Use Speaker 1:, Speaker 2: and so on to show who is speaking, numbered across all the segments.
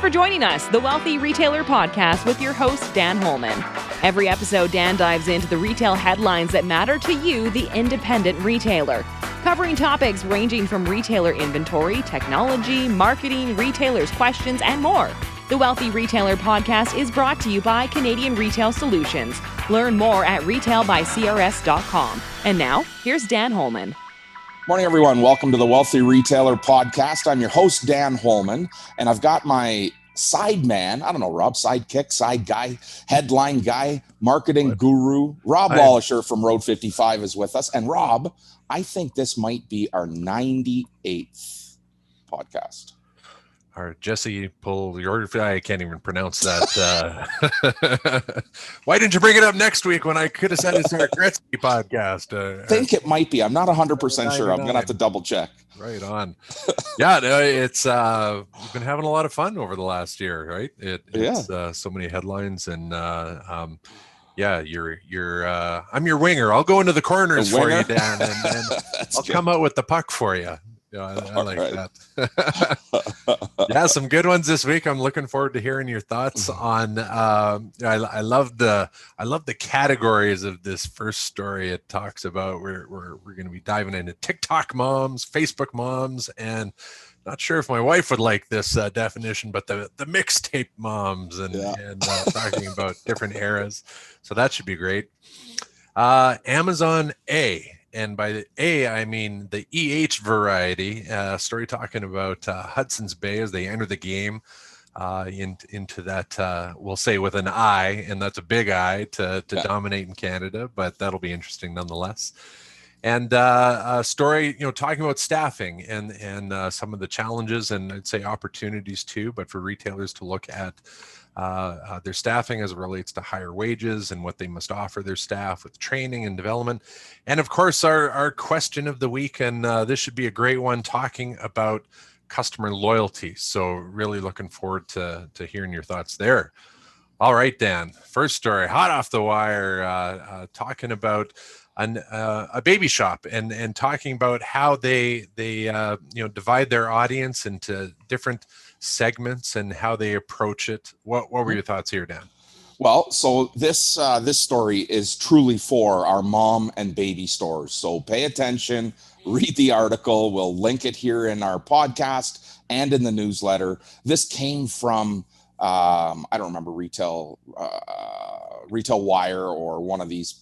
Speaker 1: for joining us, the Wealthy Retailer Podcast with your host, Dan Holman. Every episode, Dan dives into the retail headlines that matter to you, the independent retailer, covering topics ranging from retailer inventory, technology, marketing, retailers' questions, and more. The Wealthy Retailer Podcast is brought to you by Canadian Retail Solutions. Learn more at retailbycrs.com. And now, here's Dan Holman.
Speaker 2: Morning, everyone. Welcome to the Wealthy Retailer Podcast. I'm your host, Dan Holman, and I've got my side man, I don't know, Rob, sidekick, side guy, headline guy, marketing guru, Rob Wallisher from Road 55 is with us. And Rob, I think this might be our 98th podcast.
Speaker 3: Or Jesse pull your, I can't even pronounce that. Why didn't you bring it up next week when I could have said it's our Gretzky podcast?
Speaker 2: I think it might be. I'm not 100% sure. I'm going to have to double check.
Speaker 3: Right on. Yeah, it's we've been having a lot of fun over the last year, right? It's so many headlines and yeah, you're I'm your winger. I'll go into the corners for you, Dan, and I'll come out with the puck for you. Yeah, I like that. Yeah, some good ones this week. I'm looking forward to hearing your thoughts on. I love the categories of this first story. It talks about we're going to be diving into TikTok moms, Facebook moms, and not sure if my wife would like this definition, but the mixtape moms and talking about different eras. So that should be great. Amazon A. And by the A, I mean the EH variety. Story talking about Hudsons Bay as they enter the game into that, we'll say with an I, and that's a big I to dominate in Canada, but that'll be interesting nonetheless. And a story, talking about staffing and some of the challenges and I'd say opportunities too, but for retailers to look at their staffing as it relates to higher wages and what they must offer their staff with training and development. And of course, our question of the week, and this should be a great one, talking about customer loyalty. So really looking forward to hearing your thoughts there. All right, Dan, first story, hot off the wire, talking about a baby shop and talking about how they divide their audience into different segments and how they approach it. What were your thoughts here, Dan?
Speaker 2: Well, so this story is truly for our mom and baby stores. So pay attention, read the article. We'll link it here in our podcast and in the newsletter. This came from I don't remember Retail Wire or one of these,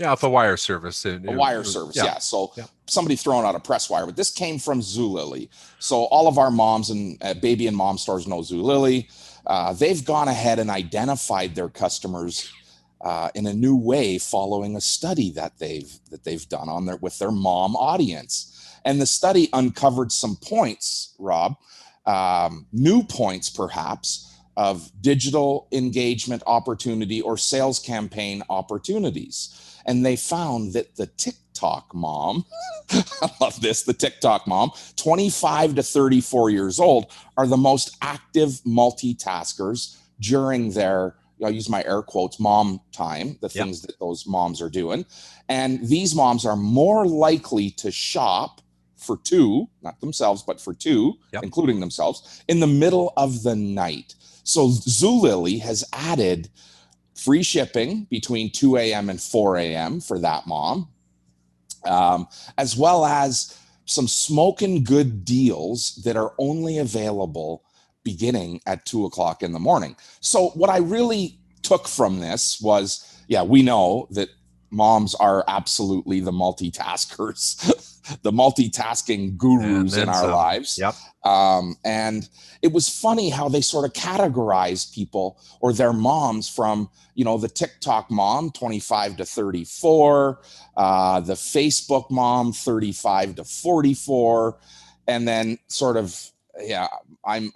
Speaker 3: off a wire service.
Speaker 2: Yeah. So somebody throwing out a press wire, but this came from Zulily. So all of our moms and baby and mom stores know Zulily. They've gone ahead and identified their customers in a new way following a study that they've done with their mom audience. And the study uncovered some points, Rob, new points perhaps, of digital engagement opportunity or sales campaign opportunities. And they found that the TikTok mom, I love this, the TikTok mom, 25 to 34 years old, are the most active multitaskers during their, I'll use my air quotes, mom time, the things that those moms are doing. And these moms are more likely to shop for two, not themselves, but for two, including themselves, in the middle of the night. So Zulily has added free shipping between 2 a.m. and 4 a.m. for that mom, as well as some smoking good deals that are only available beginning at 2 o'clock in the morning. So what I really took from this was, we know that moms are absolutely the multitaskers, the multitasking gurus in our lives. And it was funny how they sort of categorized people or their moms from, the TikTok mom, 25 to 34, the Facebook mom, 35 to 44, and then sort of, I'm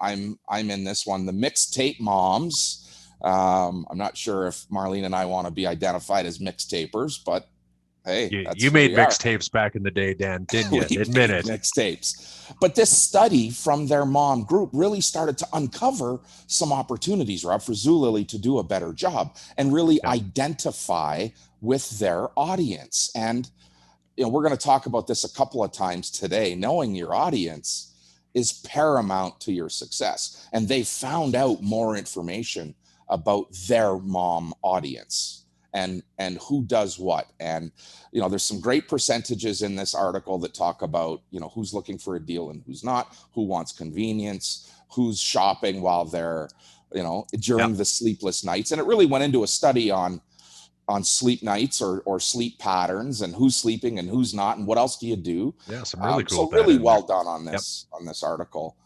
Speaker 2: in this one, the mixtape moms. I'm not sure if Marlene and I want to be identified as mixtapers, but hey,
Speaker 3: you made mixtapes back in the day, Dan, didn't you? Admit it.
Speaker 2: Mixtapes. But this study from their mom group really started to uncover some opportunities, Rob, for Zulily to do a better job and really identify with their audience. And we're going to talk about this a couple of times today. Knowing your audience is paramount to your success. And they found out more information about their mom audience and who does what. And, there's some great percentages in this article that talk about, who's looking for a deal and who's not, who wants convenience, who's shopping while they're, during the sleepless nights. And it really went into a study on sleep nights or sleep patterns and who's sleeping and who's not and what else do you do.
Speaker 3: Yeah, some really cool.
Speaker 2: So really well done on this on this article.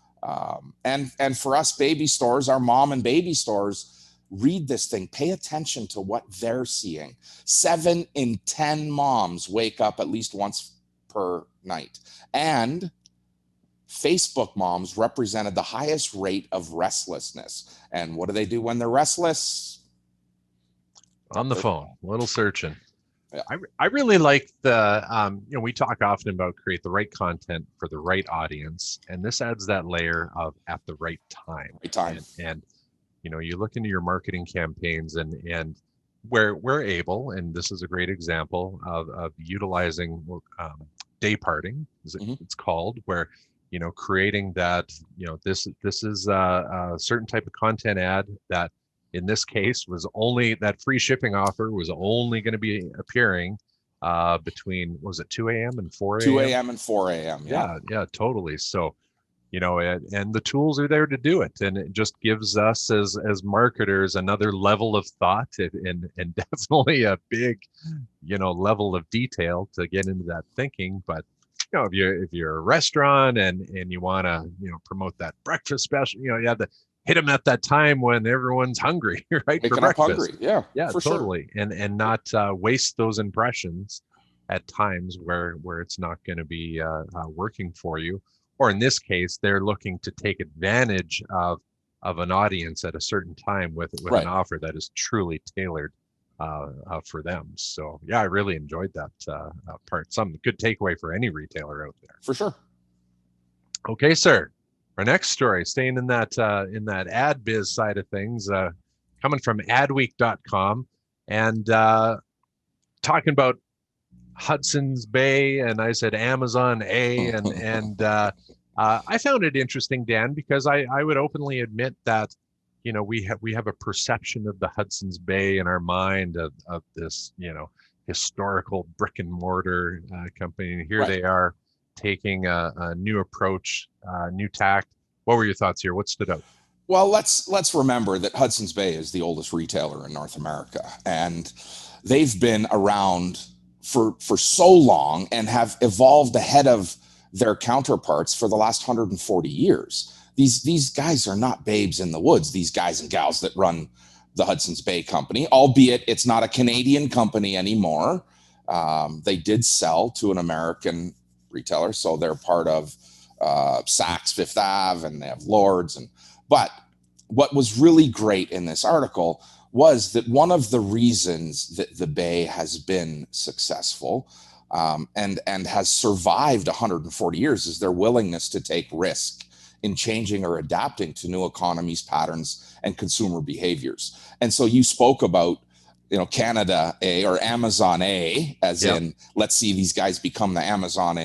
Speaker 2: And for us baby stores, our mom and baby stores, read this thing, pay attention to what they're seeing. 7 in 10 moms wake up at least once per night. And Facebook moms represented the highest rate of restlessness. And what do they do when they're restless?
Speaker 3: On the phone, a little searching.
Speaker 2: Yeah.
Speaker 3: I really like the, we talk often about create the right content for the right audience. And this adds that layer of at the right time.
Speaker 2: Right time.
Speaker 3: And you look into your marketing campaigns and where we're able, and this is a great example of utilizing day parting, it's called, where, creating that, this is a certain type of content ad that, in this case, was only that free shipping offer was only going to be appearing between, was it 2 a.m. and 4 a.m.?
Speaker 2: 2 a.m. and 4 a.m.
Speaker 3: Yeah, totally. So, and the tools are there to do it. And it just gives us as marketers another level of thought and definitely a big, level of detail to get into that thinking. But, if you're a restaurant and you want to, promote that breakfast special, you have to hit them at that time when everyone's hungry, right?
Speaker 2: Waking up hungry. Yeah, for
Speaker 3: totally.
Speaker 2: Sure.
Speaker 3: And not waste those impressions at times where it's not going to be working for you. Or in this case, they're looking to take advantage of an audience at a certain time with
Speaker 2: right.
Speaker 3: an offer that is truly tailored for them. So yeah, I really enjoyed that part. Some good takeaway for any retailer out there.
Speaker 2: For sure.
Speaker 3: Okay, sir. Our next story, staying in that ad biz side of things, coming from adweek.com and talking about Hudsons Bay, and I said Amazon A, and I found it interesting, Dan, because I would openly admit that we have a perception of the Hudsons Bay in our mind of this historical brick and mortar company, and here they are taking a new approach, new tact. What were your thoughts here? What stood out?
Speaker 2: Well, let's remember that Hudsons Bay is the oldest retailer in North America, and they've been around for so long and have evolved ahead of their counterparts for the last 140 years. These guys are not babes in the woods, these guys and gals that run the Hudsons Bay Company, albeit it's not a Canadian company anymore. They did sell to an American retailer, so they're part of Saks Fifth Ave, and they have Lord's. But what was really great in this article was that one of the reasons that the Bay has been successful and has survived 140 years is their willingness to take risk in changing or adapting to new economies, patterns, and consumer behaviors. And so you spoke about, Canada A or Amazon A, as in, let's see these guys become the Amazon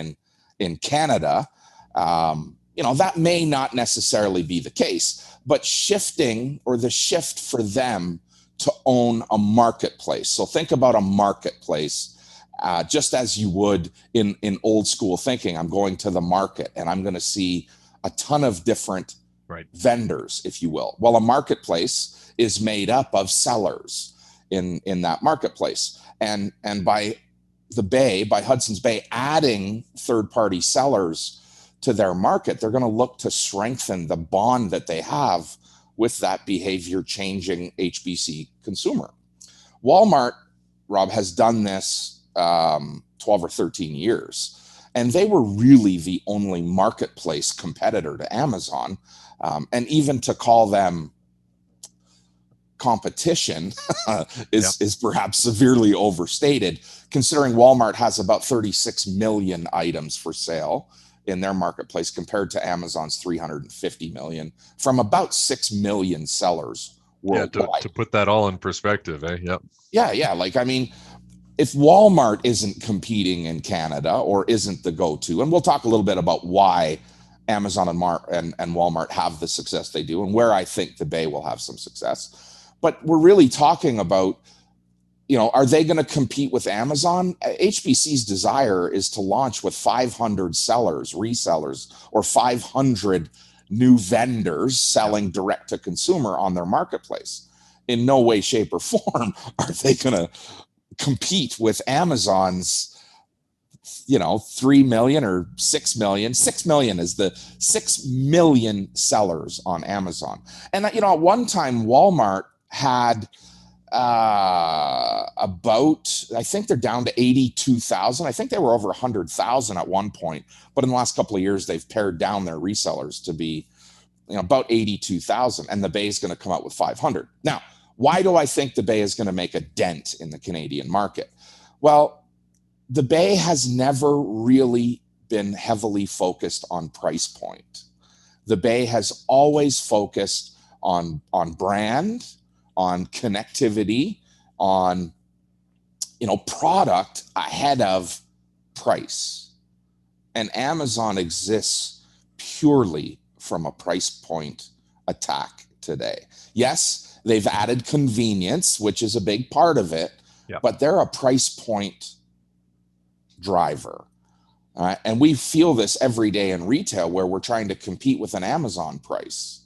Speaker 2: in Canada. That may not necessarily be the case, but the shift for them to own a marketplace. So think about a marketplace, just as you would in old school thinking. I'm going to the market and I'm going to see a ton of different vendors, if you will. Well, a marketplace is made up of sellers in that marketplace. And by Hudsons Bay adding third-party sellers to their market, they're going to look to strengthen the bond that they have with that behavior changing HBC consumer. Walmart, Rob, has done this 12 or 13 years, and they were really the only marketplace competitor to Amazon. And even to call them competition is perhaps severely overstated, considering Walmart has about 36 million items for sale in their marketplace compared to Amazon's 350 million from about 6 million sellers worldwide.
Speaker 3: Yeah, to put that all in perspective, Yep.
Speaker 2: Yeah. If Walmart isn't competing in Canada or isn't the go-to, and we'll talk a little bit about why Amazon and Walmart have the success they do, and where I think the Bay will have some success. But we're really talking about, are they going to compete with Amazon? HBC's desire is to launch with 500 sellers, resellers, or 500 new vendors selling direct to consumer on their marketplace. In no way, shape, or form are they going to compete with Amazon's 3 million or 6 million. 6 million is the 6 million sellers on Amazon. And at one time Walmart had about, I think they're down to 82,000. I think they were over 100,000 at one point, but in the last couple of years they've pared down their resellers to be about 82,000, and the Bay is going to come out with 500. Now, why do I think the Bay is going to make a dent in the Canadian market? Well, the Bay has never really been heavily focused on price point. The Bay has always focused on brand, on connectivity, on product ahead of price. And Amazon exists purely from a price point attack today. Yes, they've added convenience, which is a big part of it, but they're a price point driver. And we feel this every day in retail where we're trying to compete with an Amazon price.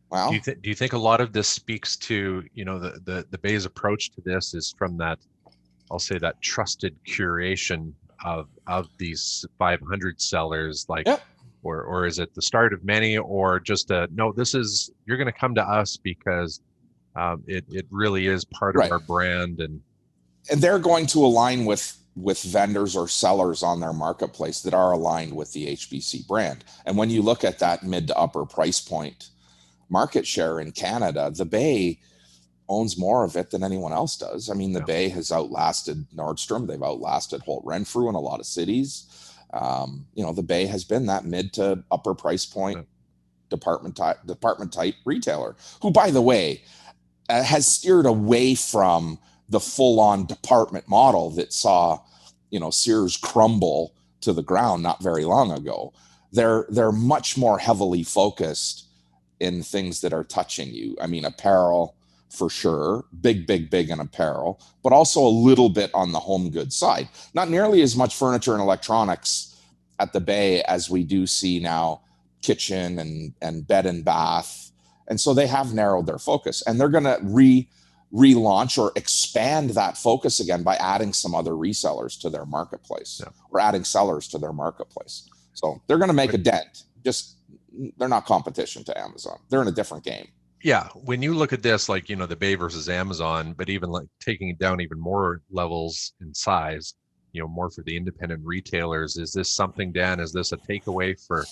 Speaker 2: Well,
Speaker 3: do you think a lot of this speaks to, the Bay's approach to this is from that, I'll say, that trusted curation of these 500 sellers, or is it the start of many, or just no, you're going to come to us because it really is part of our brand, and
Speaker 2: they're going to align with vendors or sellers on their marketplace that are aligned with the HBC brand. And when you look at that mid to upper price point market share in Canada, the Bay owns more of it than anyone else does. I mean, the Bay has outlasted Nordstrom. They've outlasted Holt Renfrew in a lot of cities. The Bay has been that mid to upper price point department type retailer, who, by the way, has steered away from the full-on department model that saw, Sears crumble to the ground not very long ago. They're much more heavily focused in things that are touching you. I mean, apparel for sure, big in apparel, but also a little bit on the home goods side. Not nearly as much furniture and electronics at the Bay as we do see now kitchen and bed and bath. And so they have narrowed their focus, and they're going to relaunch or expand that focus again by adding some other resellers to their marketplace or adding sellers to their marketplace. So they're going to make a dent. Just, they're not competition to Amazon. They're in a different game.
Speaker 3: Yeah. When you look at this, like, the Bay versus Amazon, but even like taking it down even more levels in size, more for the independent retailers, is this something, Dan, is this a takeaway for,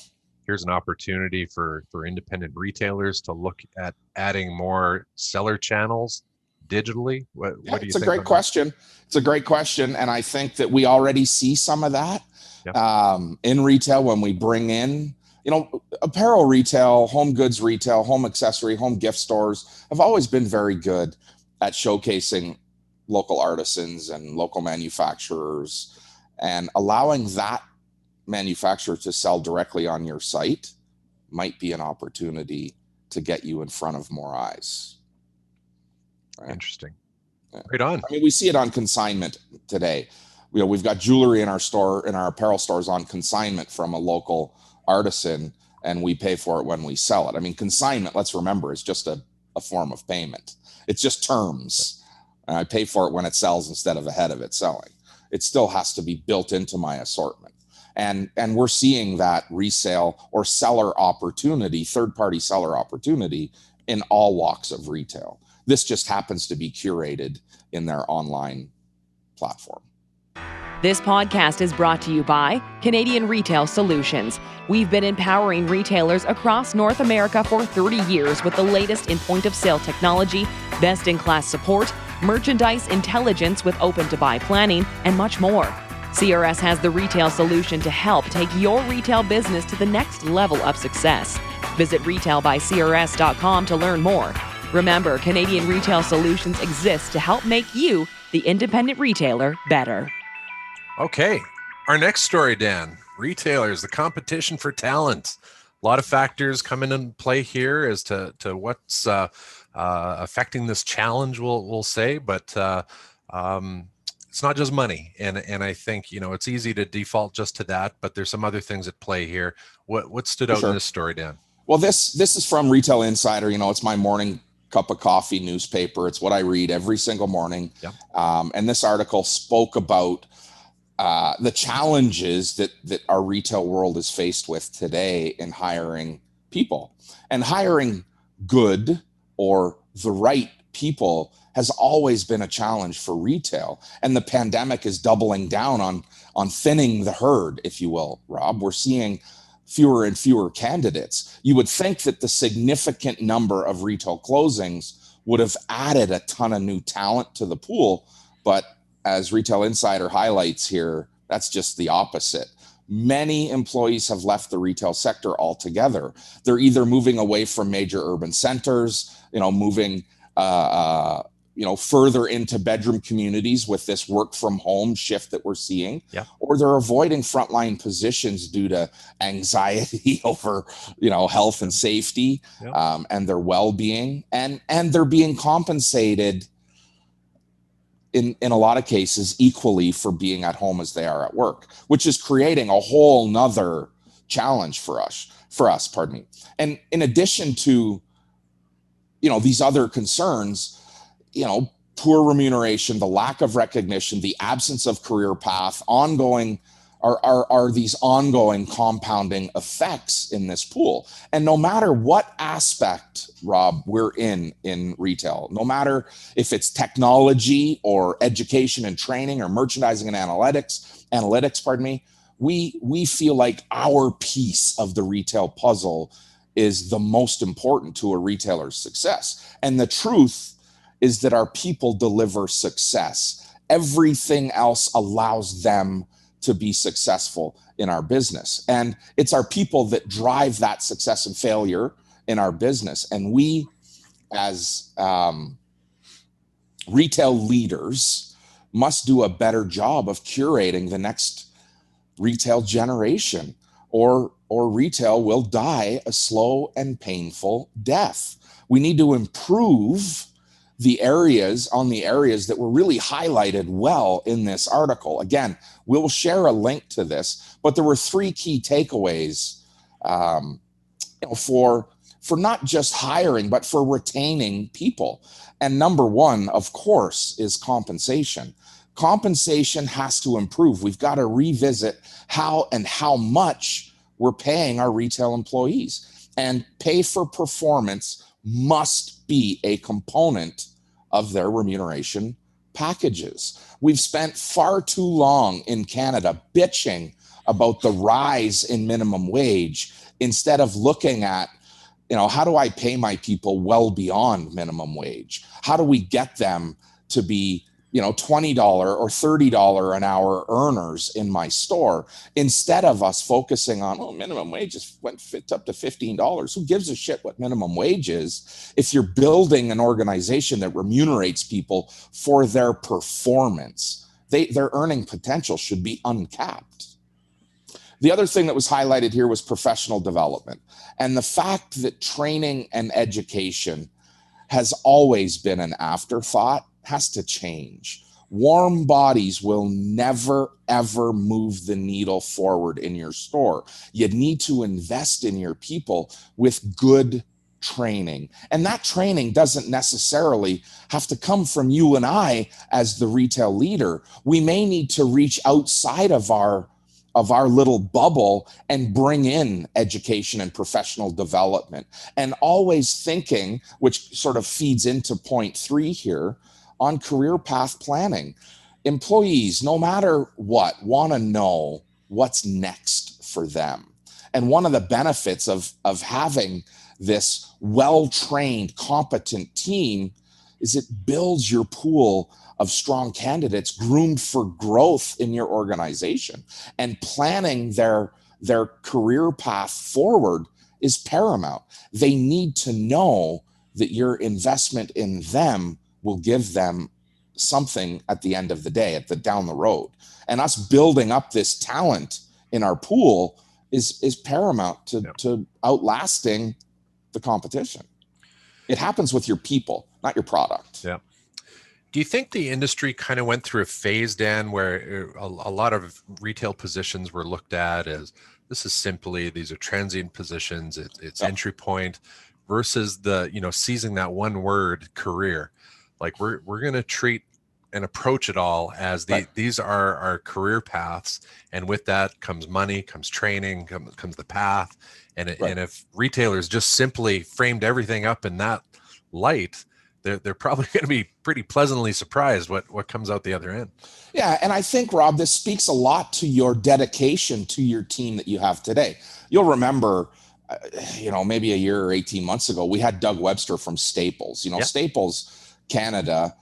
Speaker 3: here's an opportunity for independent retailers to look at adding more seller channels digitally? What do you think?
Speaker 2: It's a great question. It's a great question. And I think that we already see some of that in retail when we bring in, apparel retail, home goods retail, home accessory, home gift stores have always been very good at showcasing local artisans and local manufacturers, and allowing that manufacturer to sell directly on your site might be an opportunity to get you in front of more eyes.
Speaker 3: Right? Interesting. Right on.
Speaker 2: I mean, we see it on consignment today. We've got jewelry in our store, in our apparel stores, on consignment from a local artisan, and we pay for it when we sell it. I mean, consignment, let's remember, is just a form of payment. It's just terms. I pay for it when it sells instead of ahead of it selling. It still has to be built into my assortment. And we're seeing that resale or seller opportunity, third-party seller opportunity, in all walks of retail. This just happens to be curated in their online platform.
Speaker 1: This podcast is brought to you by Canadian Retail Solutions. We've been empowering retailers across North America for 30 years with the latest in point-of-sale technology, best-in-class support, merchandise intelligence with open-to-buy planning, and much more. CRS has the retail solution to help take your retail business to the next level of success. Visit retailbycrs.com to learn more. Remember, Canadian Retail Solutions exists to help make you, the independent retailer, better.
Speaker 3: Okay, our next story, Dan. retailers, the competition for talent. A lot of factors come in play here as to what's affecting this challenge, we'll say, but it's not just money. And I think, it's easy to default just to that, but there's some other things at play here. What stood out in this story, Dan?
Speaker 2: Well, this is from Retail Insider. It's my morning cup of coffee newspaper. It's what I read every single morning.
Speaker 3: Yep.
Speaker 2: And this article spoke about the challenges that our retail world is faced with today in hiring people. And hiring good or the right people has always been a challenge for retail. And the pandemic is doubling down on thinning the herd, if you will, Rob. We're seeing fewer and fewer candidates. You would think that the significant number of retail closings would have added a ton of new talent to the pool. But as Retail Insider highlights here, that's just the opposite. Many employees have left the retail sector altogether. They're either moving away from major urban centers, moving further into bedroom communities with this work from home shift that we're seeing, or they're avoiding frontline positions due to anxiety over, health and safety, and their well-being, and they're being compensated in a lot of cases equally for being at home as they are at work, which is creating a whole nother challenge for us, pardon me. And in addition to, these other concerns, poor remuneration, the lack of recognition, the absence of career path, are these ongoing compounding effects in this pool. And no matter what aspect, Rob, we're in retail, no matter if it's technology or education and training or merchandising and analytics, pardon me, we feel like our piece of the retail puzzle is the most important to a retailer's success. And the truth is that our people deliver success. Everything else allows them to be successful in our business. And it's our people that drive that success and failure in our business. And we, as retail leaders, must do a better job of curating the next retail generation, or retail will die a slow and painful death. We need to improve the areas that were really highlighted well in this article. Again, we'll share a link to this, but there were 3 key takeaways for not just hiring, but for retaining people. And number 1, of course, is compensation. Compensation has to improve. We've got to revisit how much we're paying our retail employees. And pay for performance must be a component of their remuneration packages. We've spent far too long in Canada bitching about the rise in minimum wage instead of looking at, how do I pay my people well beyond minimum wage? How do we get them to be, $20 or $30 an hour earners in my store, instead of us focusing on, minimum wage went up to $15. Who gives a shit what minimum wage is if you're building an organization that remunerates people for their performance? Their earning potential should be uncapped. The other thing that was highlighted here was professional development, and the fact that training and education has always been an afterthought has to change. Warm bodies will never, ever move the needle forward in your store. You need to invest in your people with good training. And that training doesn't necessarily have to come from you and I as the retail leader. We may need to reach outside of our little bubble and bring in education and professional development. And always thinking, which sort of feeds into point 3 here, on career path planning. Employees, no matter what, want to know what's next for them. And one of the benefits of having this well-trained, competent team is it builds your pool of strong candidates groomed for growth in your organization. And planning their career path forward is paramount. They need to know that your investment in them will give them something at the end of the day, down the road. And us building up this talent in our pool is paramount to outlasting the competition. It happens with your people, not your product.
Speaker 3: Yeah. Do you think the industry kind of went through a phase, Dan, where a lot of retail positions were looked at as these are transient positions, it's entry point, versus seizing that one word career? Like we're going to treat and approach it all as these are our career paths, and with that comes money, comes training, comes the path, and if retailers just simply framed everything up in that light, they're probably going to be pretty pleasantly surprised what comes out the other end.
Speaker 2: Yeah, and I think, Rob, this speaks a lot to your dedication to your team that you have today. You'll remember, maybe a year or 18 months ago, we had Doug Webster from Staples. Staples Canada,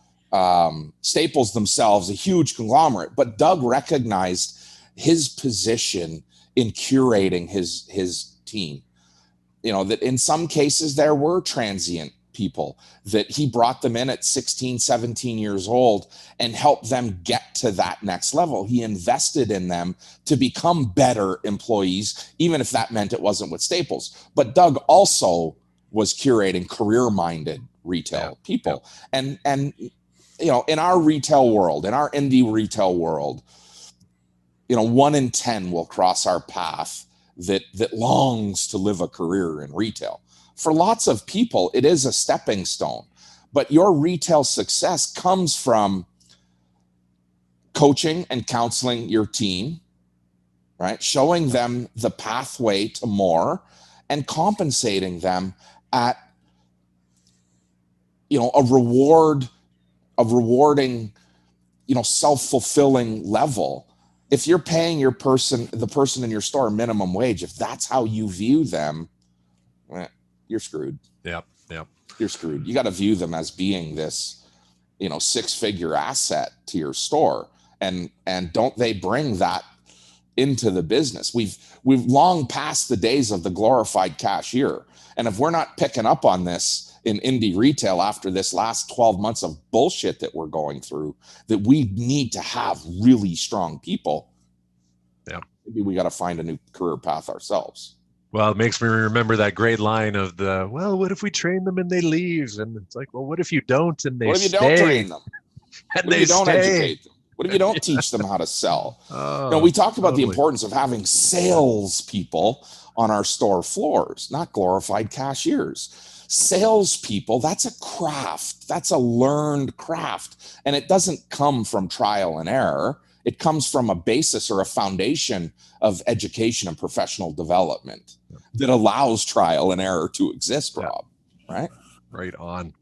Speaker 2: Staples themselves, a huge conglomerate, but Doug recognized his position in curating his team. That in some cases there were transient people that he brought them in at 16, 17 years old and helped them get to that next level. He invested in them to become better employees, even if that meant it wasn't with Staples. But Doug also was curating career-minded retail people. And in our retail world, in our indie retail world, 1 in 10 will cross our path that longs to live a career in retail. For lots of people, it is a stepping stone, but your retail success comes from coaching and counseling your team, right? Showing them the pathway to more and compensating them at, a rewarding, self-fulfilling level. If you're paying the person in your store minimum wage, if that's how you view them, you're screwed.
Speaker 3: Yep.
Speaker 2: You're screwed. You got to view them as being this, 6-figure asset to your store. And don't they bring that into the business? We've long passed the days of the glorified cashier. And if we're not picking up on this in indie retail after this last 12 months of bullshit that we're going through, that we need to have really strong people, maybe we got to find a new career path ourselves.
Speaker 3: Well, it makes me remember that great line of what if we train them and they leave? And it's like, well, what if you don't and they stay?
Speaker 2: What if you don't train them?
Speaker 3: And
Speaker 2: what if you don't educate them? What if you don't teach them how to sell? We talked about the importance of having salespeople on our store floors, not glorified cashiers. Salespeople, that's a craft. That's a learned craft. And it doesn't come from trial and error. It comes from a basis or a foundation of education and professional development that allows trial and error to exist, Rob. Right?
Speaker 3: Right on.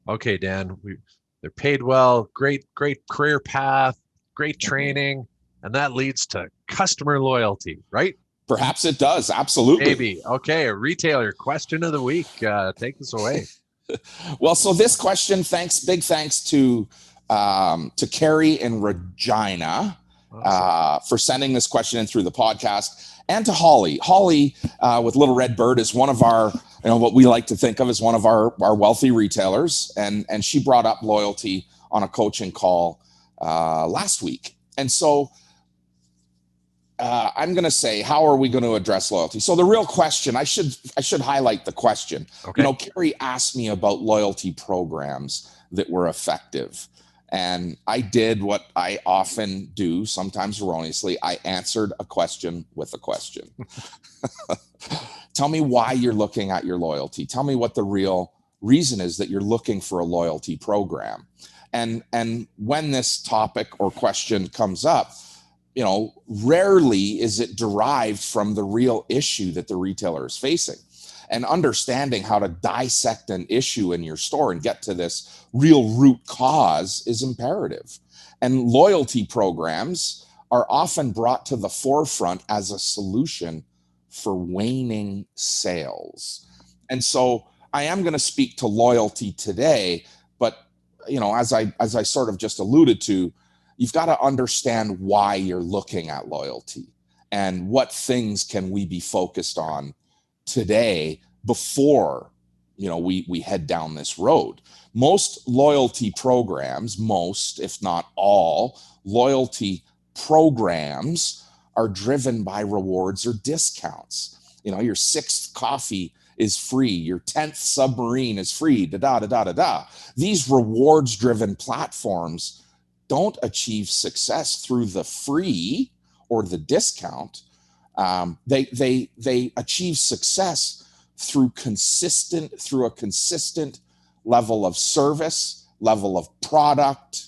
Speaker 3: Okay, Dan, they're paid well, great career path, great training, and that leads to customer loyalty, right?
Speaker 2: Perhaps it does. Absolutely.
Speaker 3: Maybe. Okay, a retailer question of the week. Take this away.
Speaker 2: Well, so this question, big thanks to Carrie in Regina for sending this question in through the podcast, and to Holly. Holly with Little Red Bird is one of our, what we like to think of as one of our wealthy retailers, and she brought up loyalty on a coaching call last week. And so I'm going to say, how are we going to address loyalty? So the real question, I should highlight the question.
Speaker 3: Okay.
Speaker 2: Carrie asked me about loyalty programs that were effective. And I did what I often do, sometimes erroneously. I answered a question with a question. Tell me why you're looking at your loyalty. Tell me what the real reason is that you're looking for a loyalty program. And when this topic or question comes up, rarely is it derived from the real issue that the retailer is facing. And understanding how to dissect an issue in your store and get to this real root cause is imperative. And loyalty programs are often brought to the forefront as a solution for waning sales. And so I am going to speak to loyalty today, but as I sort of just alluded to, you've got to understand why you're looking at loyalty and what things can we be focused on today before we head down this road. Most loyalty programs, if not all loyalty programs, are driven by rewards or discounts. Your 6th coffee is free. Your 10th submarine is free. These rewards driven platforms don't achieve success through the free or the discount. They achieve success through a consistent level of service, level of product,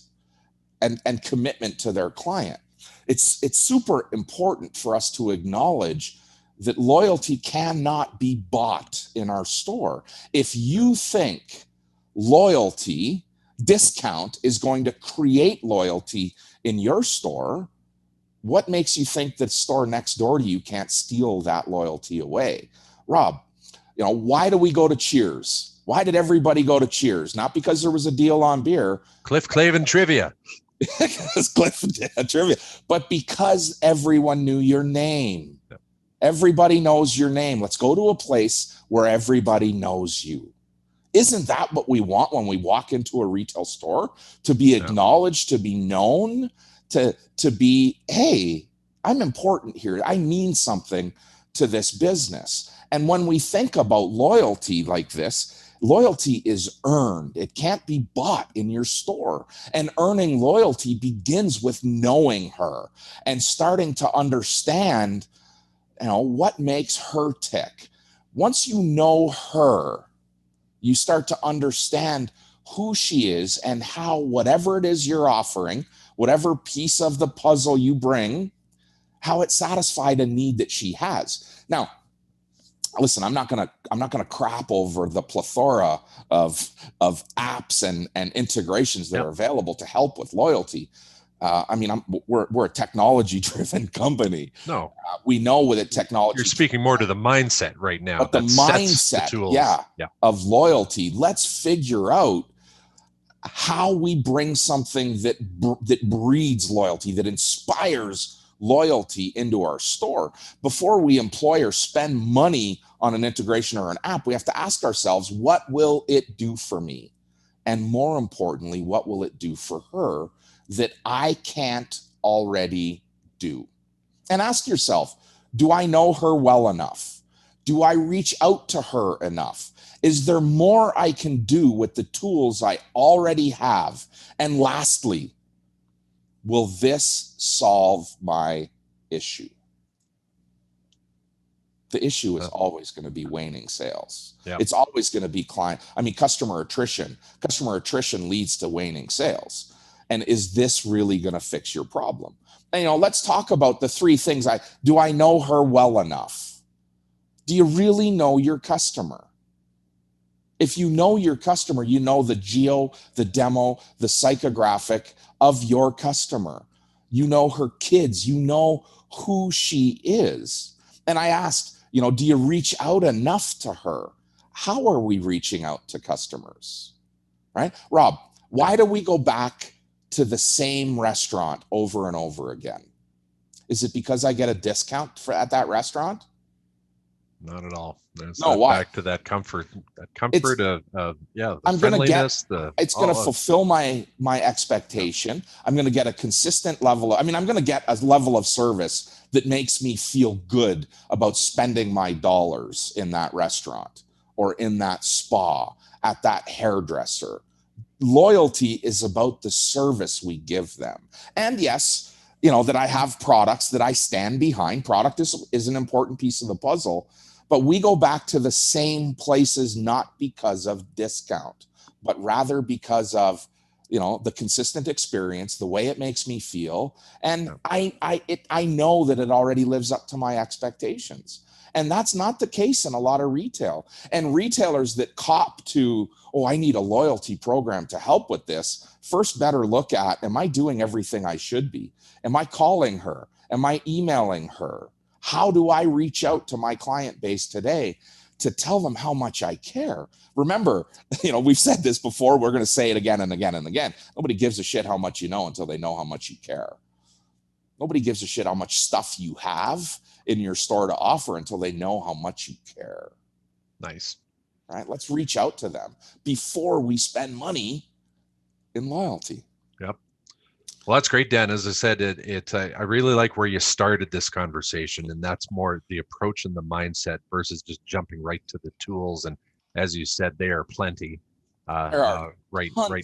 Speaker 2: and commitment to their client. It's super important for us to acknowledge that loyalty cannot be bought in our store. If you think loyalty discount is going to create loyalty in your store, what makes you think that store next door to you can't steal that loyalty away? Rob, why do we go to Cheers? Why did everybody go to Cheers? Not because there was a deal on beer.
Speaker 3: Cliff Clavin trivia.
Speaker 2: Trivia, but because everyone knew your name. Yep. Everybody knows your name. Let's go to a place where everybody knows you. Isn't that what we want when we walk into a retail store? To be acknowledged, to be known, to be, hey, I'm important here. I mean something to this business. And when we think about loyalty like this, loyalty is earned. It can't be bought in your store. And earning loyalty begins with knowing her and starting to understand, what makes her tick. Once you know her, you start to understand who she is and how whatever it is you're offering, whatever piece of the puzzle you bring, how it satisfied a need that she has. Now, listen, I'm not gonna crap over the plethora of apps and integrations that are available to help with loyalty. We're a technology-driven company.
Speaker 3: No,
Speaker 2: we know with it technology.
Speaker 3: You're speaking more to the mindset right now.
Speaker 2: But the mindset, of loyalty. Let's figure out how we bring something that breeds loyalty, that inspires loyalty into our store. Before we employ or spend money on an integration or an app, we have to ask ourselves, what will it do for me? And more importantly, what will it do for her that I can't already do? And ask yourself, do I know her well enough? Do I reach out to her enough? Is there more I can do with the tools I already have? And lastly, will this solve my issue? The issue is always going to be waning sales. Yep. It's always going to be customer attrition. Customer attrition leads to waning sales. And is this really going to fix your problem? And, let's talk about the 3 things. Do I know her well enough? Do you really know your customer? If you know your customer, you know the geo, the demo, the psychographic of your customer. You know her kids. You know who she is. And I asked, do you reach out enough to her? How are we reaching out to customers? Right? Rob, why do we go back to the same restaurant over and over again? Is it because I get a discount at that restaurant?
Speaker 3: Not at all.
Speaker 2: Why?
Speaker 3: Back to that comfort of the
Speaker 2: I'm
Speaker 3: friendliness.
Speaker 2: It's going to fulfill my expectation. I'm going to get a consistent level. I'm going to get a level of service that makes me feel good about spending my dollars in that restaurant or in that spa, at that hairdresser. Loyalty is about the service we give them. And yes, that I have products that I stand behind. Product is an important piece of the puzzle. But we go back to the same places, not because of discount, but rather because of, the consistent experience, the way it makes me feel. And I know that it already lives up to my expectations. And that's not the case in a lot of retail. And retailers that cop to, I need a loyalty program to help with this, first better look at, am I doing everything I should be? Am I calling her? Am I emailing her? How do I reach out to my client base today to tell them how much I care? Remember, we've said this before. We're going to say it again and again and again. Nobody gives a shit how much you know until they know how much you care. Nobody gives a shit how much stuff you have in your store to offer until they know how much you care.
Speaker 3: Nice.
Speaker 2: All right, let's reach out to them before we spend money in loyalty.
Speaker 3: Yep. Well, that's great, Dan. As I said, I really like where you started this conversation, and that's more the approach and the mindset versus just jumping right to the tools. And as you said, there are plenty right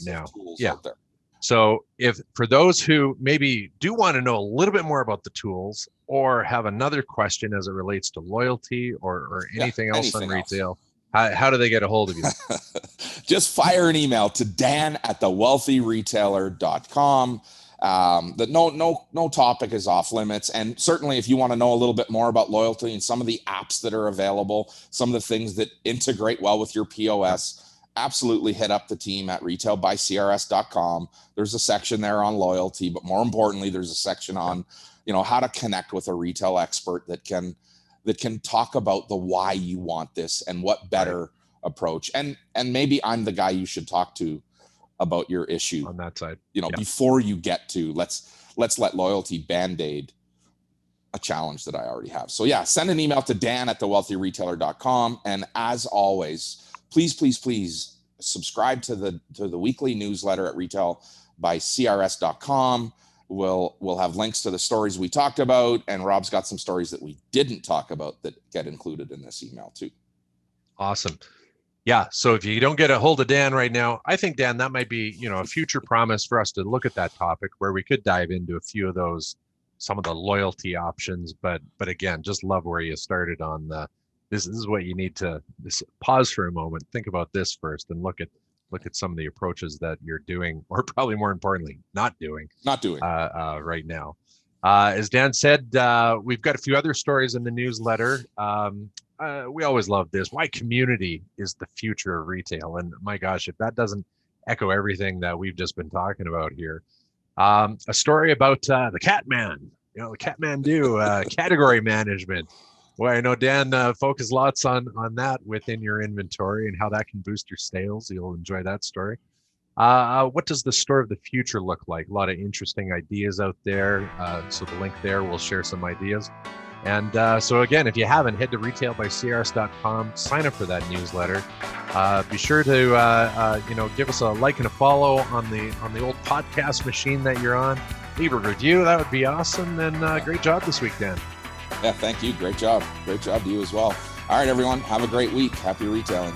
Speaker 3: now.
Speaker 2: Tools out there.
Speaker 3: So if for those who maybe do want to know a little bit more about the tools or have another question as it relates to loyalty or anything else on retail, how do they get a hold of you?
Speaker 2: Just fire an email to dan@thewealthyretailer.com. That no topic is off limits. And certainly if you want to know a little bit more about loyalty and some of the apps that are available, some of the things that integrate well with your POS, absolutely hit up the team at retailbycrs.com. There's a section there on loyalty, but more importantly, there's a section on, how to connect with a retail expert that can talk about the why you want this and what better approach. And maybe I'm the guy you should talk to about your issue
Speaker 3: on that side,
Speaker 2: before you get to let's let loyalty band-aid a challenge that I already have. So send an email to dan@thewealthyretailer.com. And as always, please subscribe to the weekly newsletter at retailbycrs.com. We'll have links to the stories we talked about, and Rob's got some stories that we didn't talk about that get included in this email too.
Speaker 3: Awesome. Yeah. So if you don't get a hold of Dan right now, I think, Dan, that might be, a future promise for us to look at that topic where we could dive into a few of those, some of the loyalty options. But again, just love where you started on this is what you need to pause for a moment, think about this first, and look at some of the approaches that you're doing, or probably more importantly, not doing right now. As Dan said, we've got a few other stories in the newsletter. We always love this. Why community is the future of retail. And my gosh, if that doesn't echo everything that we've just been talking about here. A story about the Catman, the Catmandu, category management. Well, I know Dan focused lots on that within your inventory and how that can boost your sales. You'll enjoy that story. What does the store of the future look like? A lot of interesting ideas out there. So the link there, we'll share some ideas. And so again, if you haven't, head to retailbycrs.com, sign up for that newsletter. Be sure to give us a like and a follow on the old podcast machine that you're on. Leave a review, that would be awesome. And great job this week, Dan.
Speaker 2: Yeah, thank you. Great job. Great job to you as well. All right, everyone. Have a great week. Happy retailing.